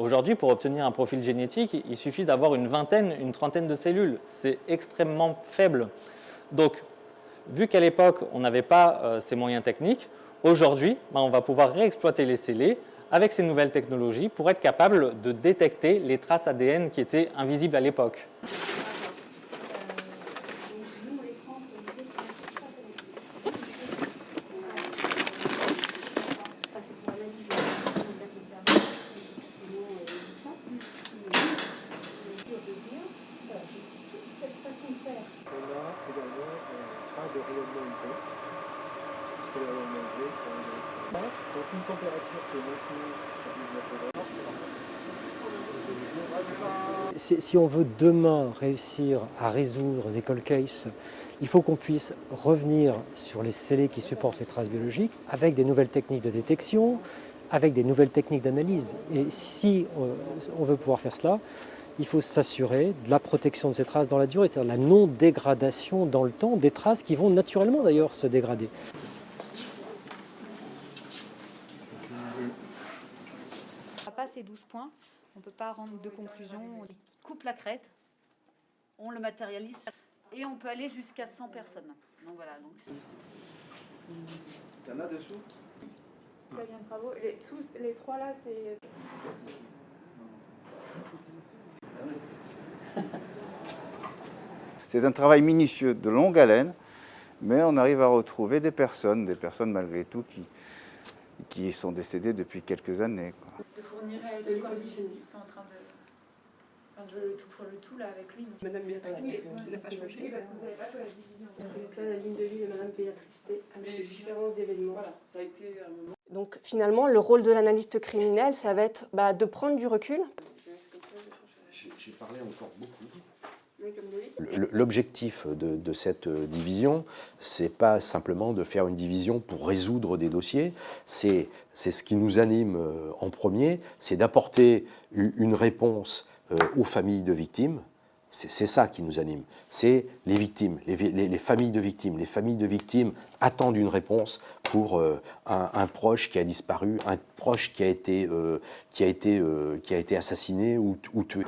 Aujourd'hui, pour obtenir un profil génétique, il suffit d'avoir une vingtaine, une trentaine de cellules. C'est extrêmement faible. Donc, vu qu'à l'époque, on n'avait pas ces moyens techniques, aujourd'hui, on va pouvoir réexploiter les scellés avec ces nouvelles technologies pour être capable de détecter les traces ADN qui étaient invisibles à l'époque. De rayonnement UV, puisque le rayonnement UV, c'est donc une température qui est maintenue à 19 degrés. Si on veut demain réussir à résoudre des cold cases, il faut qu'on puisse revenir sur les scellés qui supportent les traces biologiques avec des nouvelles techniques de détection, avec des nouvelles techniques d'analyse. Et si on veut pouvoir faire cela, il faut s'assurer de la protection de ces traces dans la durée, c'est-à-dire la non-dégradation dans le temps des traces qui vont naturellement d'ailleurs se dégrader. On n'a pas ces 12 points, on ne peut pas rendre de conclusion. On coupe la crête, on le matérialise et on peut aller jusqu'à 100 personnes. Donc voilà. T'en as dessous? Très bien, bravo. Les trois là, c'est... C'est un travail minutieux, de longue haleine, mais on arrive à retrouver des personnes malgré tout qui sont décédées depuis quelques années. De fournir de l'éconditionner. Ils sont en train de le tout pour le tout là avec lui. Madame Béatrice, oui, qui n'a pas choisi. Oui, parce que vous n'avez pas fait la division. Donc là, la ligne de vie de Madame Béatrice, avec les différences d'événements. Voilà, ça a été un moment. Donc finalement, le rôle de l'analyste criminel, ça va être de prendre du recul. J'ai parlé encore beaucoup. Comme L'objectif de cette division, c'est pas simplement de faire une division pour résoudre des dossiers, c'est ce qui nous anime en premier, c'est d'apporter une réponse aux familles de victimes. C'est ça qui nous anime, c'est les victimes, les familles de victimes. Les familles de victimes attendent une réponse pour un proche qui a disparu, un proche qui a été assassiné ou tué.